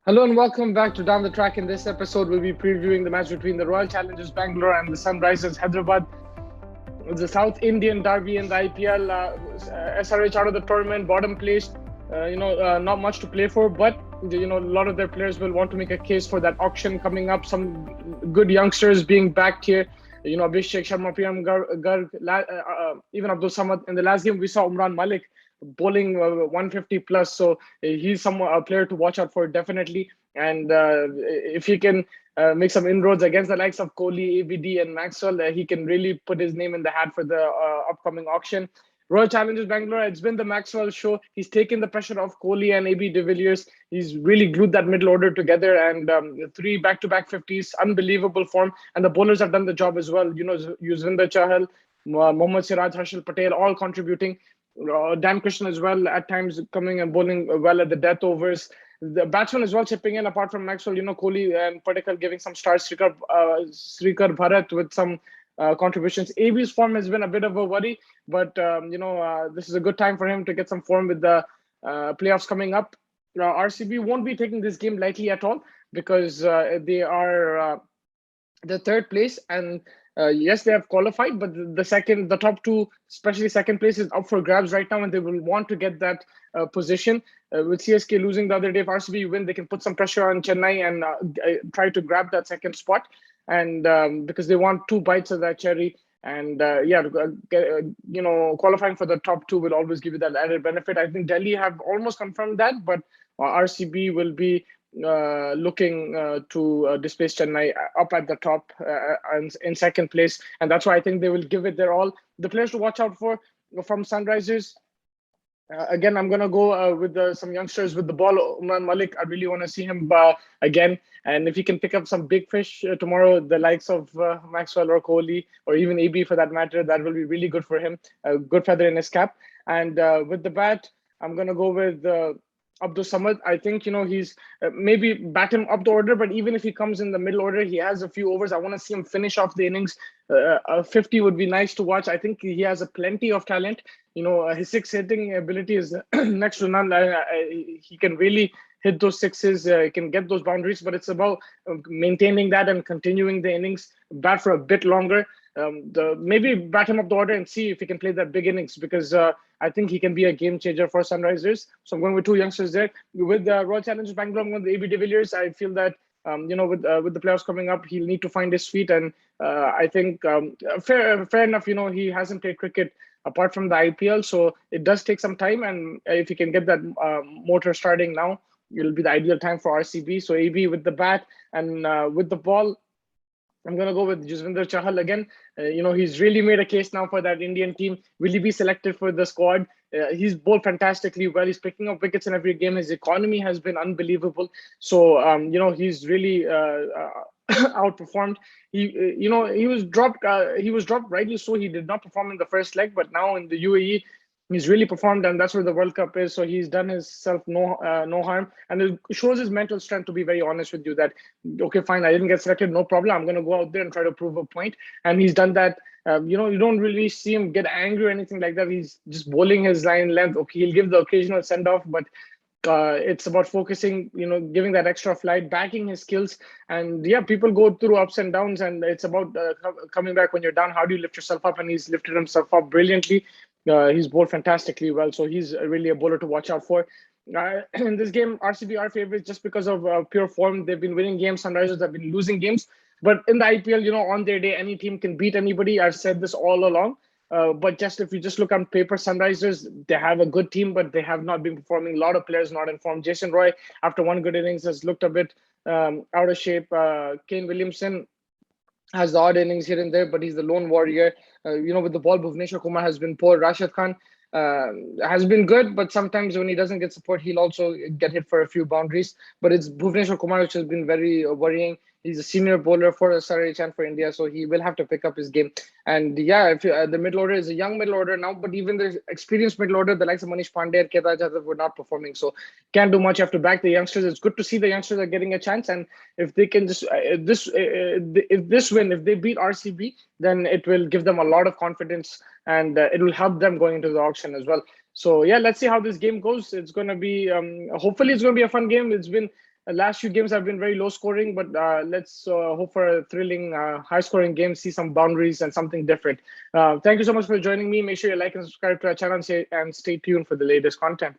Hello and welcome back to Down the Track. In this episode, we'll be previewing the match between the Royal Challengers Bangalore and the Sunrisers Hyderabad. It's the South Indian derby in the IPL. SRH out of the tournament, bottom placed. Not much to play for, but a lot of their players will want to make a case for that auction coming up. Some good youngsters being backed here. Abhishek Sharma, Priyam Garg, even Abdul Samad. In the last game, we saw Umran Malik bowling 150 plus. So he's a player to watch out for definitely. And if he can make some inroads against the likes of Kohli, ABD, and Maxwell, he can really put his name in the hat for the upcoming auction. Royal Challengers Bangalore, it's been the Maxwell show. He's taken the pressure off Kohli and AB de Villiers. He's really glued that middle order together, and three back-to-back 50s, unbelievable form. And the bowlers have done the job as well. Yuzvinder Chahal, Mohammad Siraj, Harshal Patel, all contributing. Dan Krishnan as well, at times coming and bowling well at the death overs. The batsmen as well chipping in, apart from Maxwell, Kohli and Patekar giving some stars. Srikar Bharat with some contributions. AB's form has been a bit of a worry, but this is a good time for him to get some form with the playoffs coming up. RCB won't be taking this game lightly at all because they are the third place, and yes, they have qualified, but the top two, especially second place, is up for grabs right now, and they will want to get that position. With CSK losing the other day, if RCB win, they can put some pressure on Chennai and try to grab that second spot, and because they want two bites of that cherry. And qualifying for the top two will always give you that added benefit. I think Delhi have almost confirmed that, but RCB will be looking to displace Chennai up at the top and in second place, and that's why I think they will give it their all. The players to watch out for from Sunrisers. Again, I'm gonna go with some youngsters with the ball. Umran Malik, I really want to see him again, and if he can pick up some big fish tomorrow, the likes of Maxwell or Kohli or even AB for that matter, that will be really good for him. A good feather in his cap. And with the bat, I'm gonna go with Abdul Samad. I think he's maybe bat him up the order, but even if he comes in the middle order, he has a few overs. I want to see him finish off the innings. A 50 would be nice to watch. I think he has a plenty of talent. His six hitting ability is next to none. He can really hit those sixes. He can get those boundaries, but it's about maintaining that and continuing the innings. Bat for a bit longer. Maybe bat him up the order and see if he can play that big innings, because I think he can be a game changer for Sunrisers. So I'm going with two youngsters there. With Royal Challengers Bangalore, I'm going with AB de Villiers. I feel that with the playoffs coming up, he'll need to find his feet, and I think fair enough. He hasn't played cricket apart from the IPL, so it does take some time. And if he can get that motor starting now, it'll be the ideal time for RCB. So AB with the bat, and with the ball, I'm going to go with Yuzvinder Chahal again. He's really made a case now for that Indian team. Will he be selected for the squad? He's bowled fantastically well. He's picking up wickets in every game. His economy has been unbelievable. So, he's really outperformed. He was dropped. He was dropped rightly so. He did not perform in the first leg, but now in the UAE, he's really performed, and that's where the World Cup is. So he's done himself no harm, and it shows his mental strength. To be very honest with you, that okay, fine, I didn't get selected, no problem. I'm going to go out there and try to prove a point, and he's done that. You don't really see him get angry or anything like that. He's just bowling his line length. Okay, he'll give the occasional send off, but it's about focusing, giving that extra flight, backing his skills. And yeah, people go through ups and downs, and it's about coming back when you're down. How do you lift yourself up? And he's lifted himself up brilliantly. He's bowled fantastically well, so he's really a bowler to watch out for. In this game, RCB are favorites just because of pure form. They've been winning games. Sunrisers have been losing games. But in the IPL, on their day, any team can beat anybody. I've said this all along. But if you just look on paper, Sunrisers, they have a good team, but they have not been performing. A lot of players not in form. Jason Roy, after one good innings, has looked a bit out of shape. Kane Williamson has the odd innings here and there, but he's the lone warrior. With the ball, Bhuvneshwar Kumar has been poor. Rashid Khan has been good, but sometimes when he doesn't get support, he'll also get hit for a few boundaries. But it's Bhuvneshwar Kumar which has been very worrying. He's a senior bowler for SRH and for India, so he will have to pick up his game. And yeah, if the middle order is a young middle order now, but even the experienced middle order, the likes of Manish Pandey and Kedar Jadhav were not performing, so can't do much. You have to back the youngsters. It's good to see the youngsters are getting a chance, and if they can just if they beat RCB, then it will give them a lot of confidence, and it will help them going into the auction as well. So yeah, let's see how this game goes. It's going to be hopefully it's going to be a fun game. It's been last few games have been very low scoring, but let's hope for a thrilling, high scoring game, see some boundaries and something different. Thank you so much for joining me. Make sure you like and subscribe to our channel and stay tuned for the latest content.